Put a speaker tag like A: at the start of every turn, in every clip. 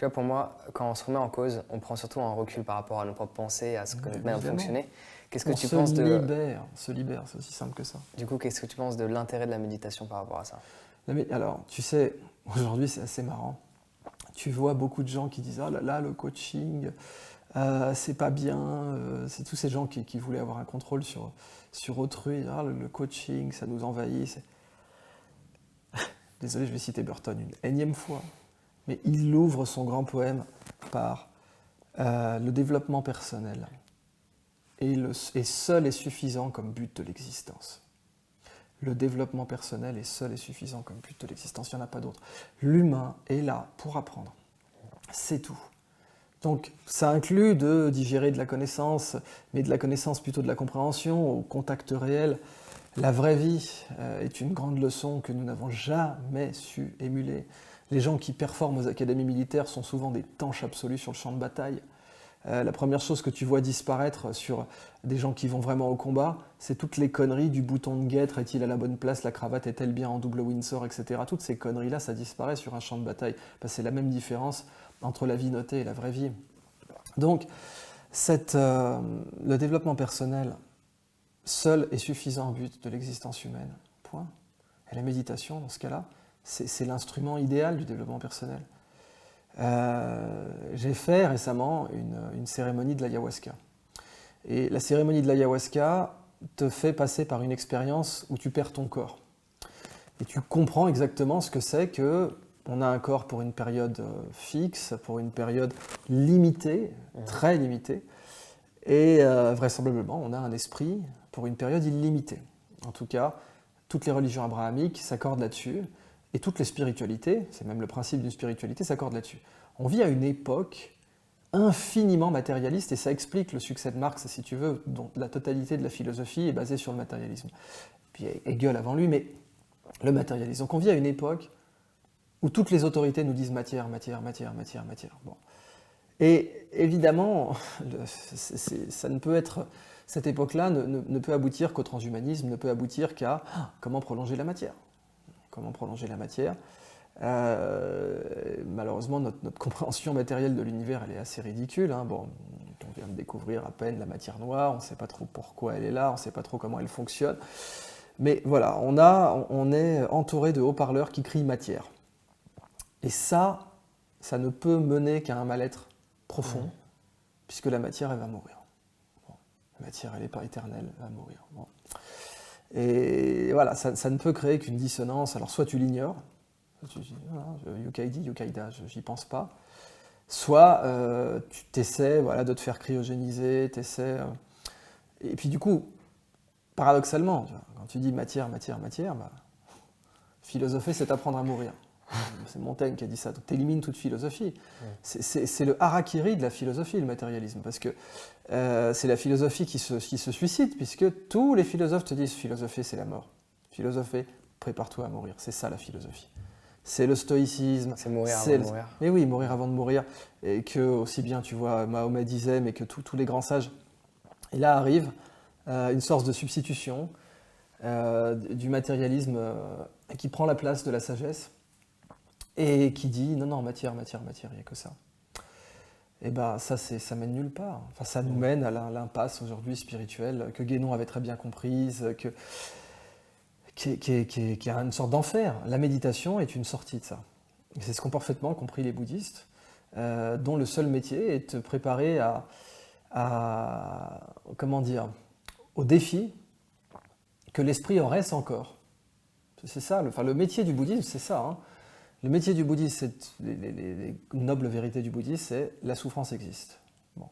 A: Tu vois, pour moi, quand on se remet en cause, on prend surtout un recul par rapport à nos propres pensées, à ce que notre manière de
B: Évidemment.
A: fonctionner. Qu'est-ce que
B: On
A: tu
B: se
A: penses de,
B: libère, c'est aussi simple que ça.
A: du coup, qu'est-ce que tu penses de l'intérêt de la méditation par rapport à ça?
B: Mais alors, tu sais, aujourd'hui c'est assez marrant. Tu vois beaucoup de gens qui disent: ah là là, le coaching, c'est pas bien. C'est tous ces gens qui voulaient avoir un contrôle sur autrui. Ah, le coaching, ça nous envahit. Désolé, je vais citer Burton une énième fois. Mais il ouvre son grand poème par le développement personnel est seul et suffisant comme but de l'existence. Le développement personnel est seul et suffisant comme but de l'existence, il n'y en a pas d'autre. L'humain est là pour apprendre, c'est tout. Donc ça inclut de digérer de la connaissance, mais de la connaissance plutôt de la compréhension, au contact réel. La vraie vie est une grande leçon que nous n'avons jamais su émuler. Les gens qui performent aux académies militaires sont souvent des tanches absolus sur le champ de bataille. La première chose que tu vois disparaître sur des gens qui vont vraiment au combat, c'est toutes les conneries du bouton de guêtre, est-il à la bonne place, la cravate est-elle bien en double Windsor, etc. Toutes ces conneries-là, ça disparaît sur un champ de bataille. Parce que c'est la même différence entre la vie notée et la vraie vie. Donc, le développement personnel, seul est suffisant au but de l'existence humaine. Point. Et la méditation, dans ce cas-là, c'est l'instrument idéal du développement personnel. J'ai fait récemment une cérémonie de l'ayahuasca. Et la cérémonie de l'ayahuasca te fait passer par une expérience où tu perds ton corps. Et tu comprends exactement ce que c'est que on a un corps pour une période fixe, pour une période limitée, très limitée, et vraisemblablement on a un esprit pour une période illimitée. En tout cas, toutes les religions abrahamiques s'accordent là-dessus, et toutes les spiritualités, c'est même le principe d'une spiritualité, s'accordent là-dessus. On vit à une époque infiniment matérialiste, et ça explique le succès de Marx, si tu veux, dont la totalité de la philosophie est basée sur le matérialisme. Puis Hegel avant lui, mais le matérialisme. Donc on vit à une époque où toutes les autorités nous disent matière, matière, matière, matière, matière. Bon. Et évidemment, ça ne peut être, cette époque-là ne peut aboutir qu'au transhumanisme, ne peut aboutir qu'à comment prolonger la matière. Comment prolonger la matière. Malheureusement, notre compréhension matérielle de l'univers, elle est assez ridicule. Hein. Bon, on vient de découvrir à peine la matière noire, on ne sait pas trop pourquoi elle est là, on ne sait pas trop comment elle fonctionne. Mais voilà, on est entouré de haut-parleurs qui crient matière. Et ça ne peut mener qu'à un mal-être profond, puisque la matière, elle va mourir. Bon, la matière, elle n'est pas éternelle, elle va mourir. Bon. Et voilà, ça ne peut créer qu'une dissonance. Alors soit tu l'ignores, tu dis, Yukaidi, Yukaida, j'y pense pas. Soit tu t'essaies de te faire cryogéniser, et puis du coup, paradoxalement, quand tu dis matière, matière, matière, philosopher, c'est apprendre à mourir. C'est Montaigne qui a dit ça. Donc tu élimines toute philosophie. C'est le harakiri de la philosophie, le matérialisme. Parce que c'est la philosophie qui se suicide, puisque tous les philosophes te disent philosopher, c'est la mort. Philosopher, prépare-toi à mourir. C'est ça la philosophie. C'est le stoïcisme.
A: C'est mourir avant de mourir.
B: Mais oui, mourir avant de mourir. Et que, aussi bien, tu vois, Mahomet disait, mais que tous les grands sages. Et là arrive une sorte de substitution du matérialisme qui prend la place de la sagesse et qui dit non, non, matière, matière, matière, il n'y a que ça. Et ça mène nulle part. Enfin, ça nous mène à l'impasse aujourd'hui spirituelle que Guénon avait très bien comprise, qui est une sorte d'enfer. La méditation est une sortie de ça. Et c'est ce qu'ont parfaitement compris les bouddhistes, dont le seul métier est de te préparer comment dire, au défi que l'esprit en reste encore. C'est ça, le métier du bouddhisme, c'est ça. Hein. Le métier du bouddhisme, les nobles vérités du bouddhisme, c'est la souffrance existe. Bon.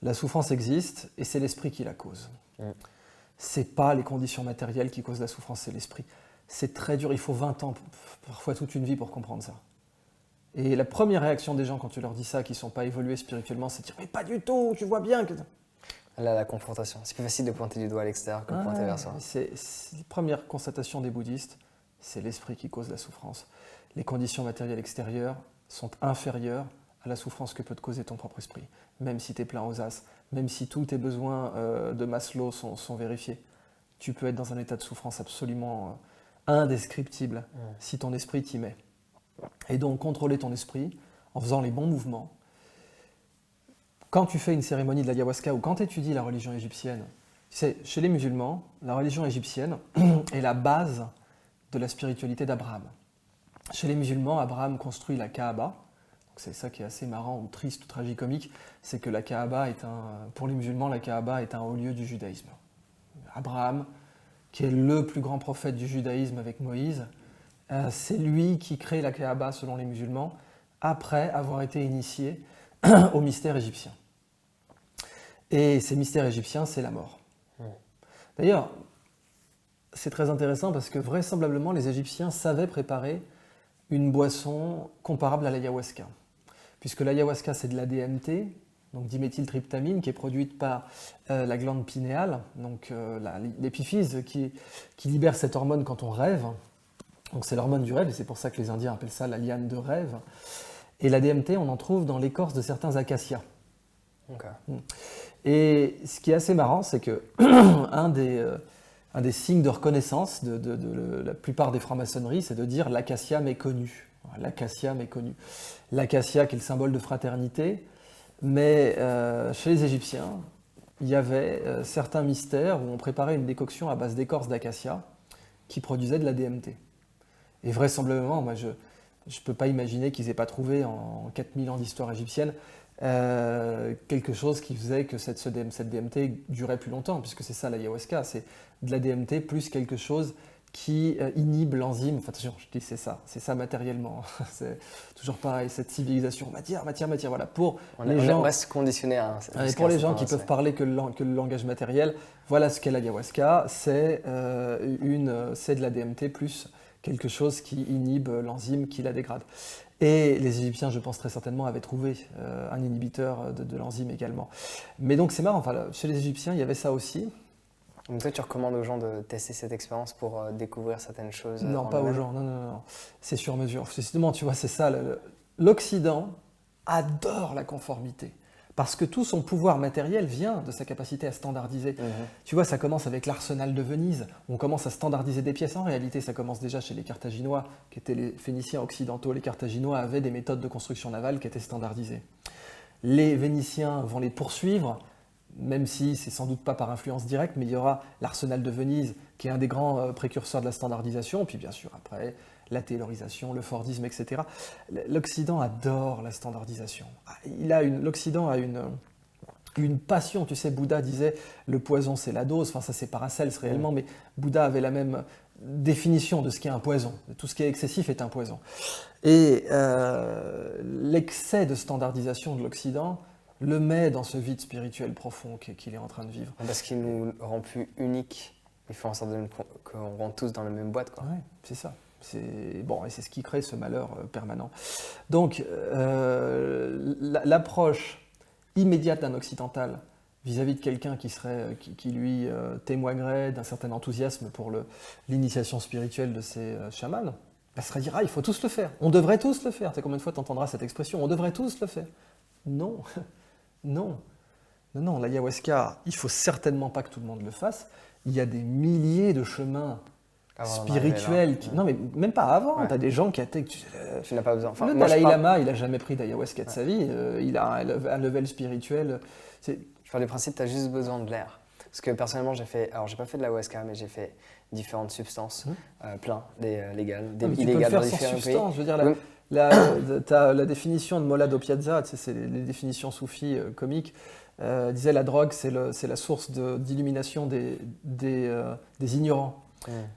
B: La souffrance existe et c'est l'esprit qui la cause. C'est pas les conditions matérielles qui causent la souffrance, c'est l'esprit. C'est très dur, il faut 20 ans, parfois toute une vie pour comprendre ça. Et la première réaction des gens quand tu leur dis ça, qui ne sont pas évolués spirituellement, c'est de dire « mais pas du tout, tu vois bien que… »
A: Là, la confrontation. C'est plus facile de pointer du doigt à l'extérieur que de pointer vers soi.
B: C'est la première constatation des bouddhistes, c'est l'esprit qui cause la souffrance. Les conditions matérielles extérieures sont inférieures à la souffrance que peut te causer ton propre esprit. Même si tu es plein aux as, même si tous tes besoins de Maslow sont vérifiés, tu peux être dans un état de souffrance absolument indescriptible si ton esprit t'y met. Et donc contrôler ton esprit en faisant les bons mouvements. Quand tu fais une cérémonie de l'ayahuasca ou quand tu étudies la religion égyptienne, chez les musulmans, la religion égyptienne est la base de la spiritualité d'Abraham. Chez les musulmans, Abraham construit la Kaaba. C'est ça qui est assez marrant ou triste ou tragicomique, c'est que la Kaaba pour les musulmans, la Kaaba est un haut lieu du judaïsme. Abraham, qui est le plus grand prophète du judaïsme avec Moïse, c'est lui qui crée la Kaaba selon les musulmans, après avoir été initié au mystère égyptien. Et ces mystères égyptiens, c'est la mort. D'ailleurs, c'est très intéressant parce que vraisemblablement, les Égyptiens savaient préparer une boisson comparable à l'ayahuasca. Puisque l'ayahuasca, c'est de la DMT, donc diméthyltryptamine, qui est produite par la glande pinéale, donc l'épiphyse qui libère cette hormone quand on rêve. Donc c'est l'hormone du rêve, et c'est pour ça que les Indiens appellent ça la liane de rêve. Et la DMT, on en trouve dans l'écorce de certains acacias.
A: Okay.
B: Et ce qui est assez marrant, c'est que un des signes de reconnaissance de la plupart des francs-maçonneries, c'est de dire l'acacia m'est connu. L'acacia m'est connu. L'acacia qui est le symbole de fraternité, mais chez les Égyptiens, il y avait certains mystères où on préparait une décoction à base d'écorce d'acacia qui produisait de la DMT. Et vraisemblablement, moi je ne peux pas imaginer qu'ils n'aient pas trouvé en 4000 ans d'histoire égyptienne quelque chose qui faisait que cette DMT durait plus longtemps, puisque c'est ça l'ayahuasca, c'est de la DMT plus quelque chose qui inhibe l'enzyme. Enfin, attention, je dis c'est ça matériellement. C'est toujours pareil, cette civilisation, matière, voilà. Pour les gens,
A: on reste conditionné à
B: pour les gens qui peuvent parler que le langage matériel, voilà ce qu'est l'ayahuasca, c'est de la DMT plus quelque chose qui inhibe l'enzyme qui la dégrade. Et les Égyptiens, je pense très certainement, avaient trouvé un inhibiteur de l'enzyme également. Mais donc c'est marrant, chez les Égyptiens, il y avait ça aussi.
A: Donc toi, tu recommandes aux gens de tester cette expérience pour découvrir certaines choses?
B: Non, pas aux gens, non. C'est sur mesure. Justement, tu vois, c'est ça. L'Occident adore la conformité. Parce que tout son pouvoir matériel vient de sa capacité à standardiser. Tu vois, ça commence avec l'arsenal de Venise. On commence à standardiser des pièces. En réalité, ça commence déjà chez les Carthaginois, qui étaient les Phéniciens occidentaux. Les Carthaginois avaient des méthodes de construction navale qui étaient standardisées. Les Vénitiens vont les poursuivre, même si c'est sans doute pas par influence directe, mais il y aura l'arsenal de Venise, qui est un des grands précurseurs de la standardisation. Puis bien sûr, après, la taylorisation, le fordisme, etc. L'Occident adore la standardisation. L'Occident a une passion. Tu sais, Bouddha disait le poison c'est la dose. Enfin, ça c'est Paracelse réellement, mais Bouddha avait la même définition de ce qu'est un poison. Tout ce qui est excessif est un poison. Et l'excès de standardisation de l'Occident le met dans ce vide spirituel profond qu'il est en train de vivre.
A: Parce qu'il nous rend plus uniques. Il faut en sorte qu'on rentre tous dans la même boîte, quoi.
B: Ouais, c'est ça. Et c'est ce qui crée ce malheur permanent. Donc, l'approche immédiate d'un occidental vis-à-vis de quelqu'un qui lui témoignerait d'un certain enthousiasme pour l'initiation spirituelle de ces chamans, serait dire « Ah, il faut tous le faire, on devrait tous le faire ». Tu sais combien de fois tu entendras cette expression « On devrait tous le faire ». Non, non, l'ayahuasca, il ne faut certainement pas que tout le monde le fasse. Il y a des milliers de chemins spirituels. Non, mais même pas avant. Tu as des gens qui attaquent.
A: Tu n'as pas besoin.
B: Le Dalai Lama, il n'a jamais pris d'ayahuasca de sa vie. Il a un level spirituel.
A: Je pars du principe que tu as juste besoin de l'air. Parce que personnellement, j'ai pas fait de l'ayahuasca, mais j'ai fait différentes substances, plein, des légales, des illégales dans différents pays.
B: Je veux dire, la définition de Molado Piazza, c'est les définitions soufis comiques, disait la drogue, c'est la source d'illumination des ignorants.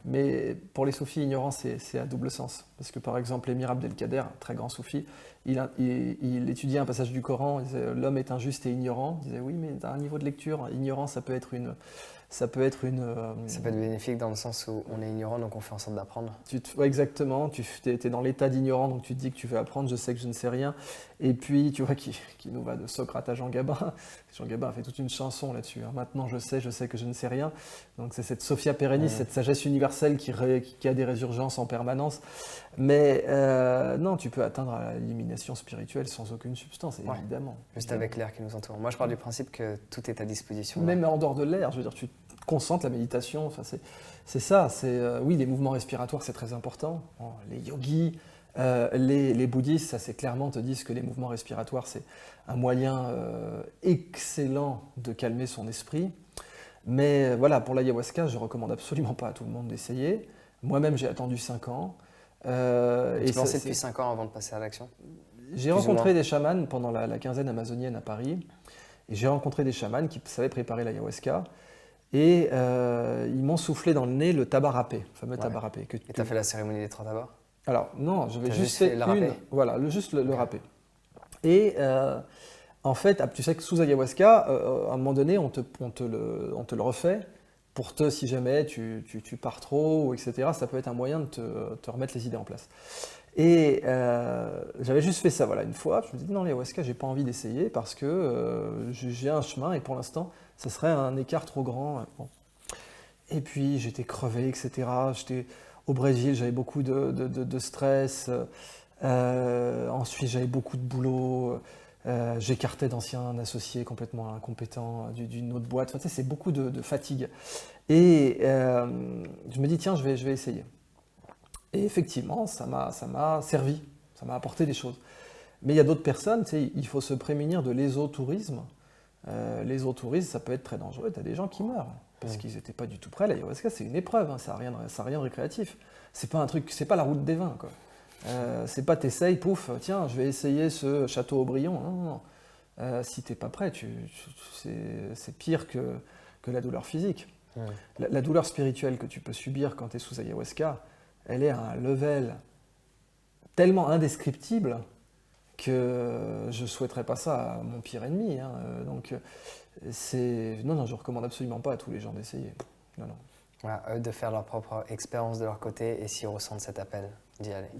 B: Mais pour les soufis, ignorant, c'est à double sens. Parce que par exemple, Émir Abdelkader, très grand soufi, il étudiait un passage du Coran, il disait « L'homme est injuste et ignorant ». Il disait « Oui, mais à un niveau de lecture, ignorant, ça peut être
A: bénéfique dans le sens où on est ignorant, donc on fait en sorte d'apprendre.
B: Ouais, exactement, tu es dans l'état d'ignorant, donc tu te dis que tu veux apprendre, je sais que je ne sais rien. Et puis, tu vois, qui nous va de Socrate à Jean Gabin. Jean Gabin a fait toute une chanson là-dessus. Maintenant, je sais que je ne sais rien. Donc, c'est cette Sophia Perennis, cette sagesse universelle qui a des résurgences en permanence. Mais non, tu peux atteindre à l'élimination spirituelle sans aucune substance, évidemment.
A: Juste avec l'air qui nous entoure. Moi, je pars du principe que tout est à disposition.
B: Même en dehors de l'air, je veux dire, tu concentres la méditation. Enfin, c'est ça. Oui, les mouvements respiratoires, c'est très important. Les yogis, Les bouddhistes, ça c'est clairement, te disent que les mouvements respiratoires, c'est un moyen excellent de calmer son esprit. Mais voilà, pour l'ayahuasca, je ne recommande absolument pas à tout le monde d'essayer. Moi-même, j'ai attendu 5 ans.
A: Tu pensais depuis 5 ans avant de passer à l'action?
B: J'ai rencontré des chamans pendant la quinzaine amazonienne à Paris. Et j'ai rencontré des chamans qui savaient préparer l'ayahuasca. Et ils m'ont soufflé dans le nez le tabac râpé, le fameux tabac râpé.
A: Et tu as fait la cérémonie des 3 tabacs?
B: Alors, non, je vais juste fait le râpé. Voilà, juste le râpé. Et en fait, tu sais que sous ayahuasca, à un moment donné, on te le refait pour si jamais tu pars trop, etc. Ça peut être un moyen de te remettre les idées en place. Et j'avais juste fait ça, voilà, une fois. Je me dis non, l'ayahuasca, j'ai pas envie d'essayer parce que j'ai un chemin et pour l'instant, ça serait un écart trop grand. Bon. Et puis j'étais crevé, etc. J'étais au Brésil, j'avais beaucoup de stress. Ensuite, j'avais beaucoup de boulot. J'écartais d'anciens associés complètement incompétents d'une autre boîte. Enfin, tu sais, c'est beaucoup de fatigue. Et je me dis, tiens, je vais essayer. Et effectivement, ça m'a servi, ça m'a apporté des choses. Mais il y a d'autres personnes, tu sais, il faut se prémunir de l'ésotourisme. L'ésotourisme, ça peut être très dangereux. Tu as des gens qui meurent parce qu'ils n'étaient pas du tout prêts. L'ayahuasca, c'est une épreuve, hein, ça n'a rien de récréatif. C'est pas un truc, c'est pas la route des vins, quoi. C'est pas t'essayes, pouf, tiens, je vais essayer ce château Aubryon. Non. Si t'es pas prêt, c'est pire que la douleur physique. La douleur spirituelle que tu peux subir quand tu es sous ayahuasca, elle est à un level tellement indescriptible que je ne souhaiterais pas ça à mon pire ennemi. Hein. Donc, non, je ne recommande absolument pas à tous les gens d'essayer. Non.
A: Voilà, eux de faire leur propre expérience de leur côté et s'ils ressentent cet appel, d'y aller.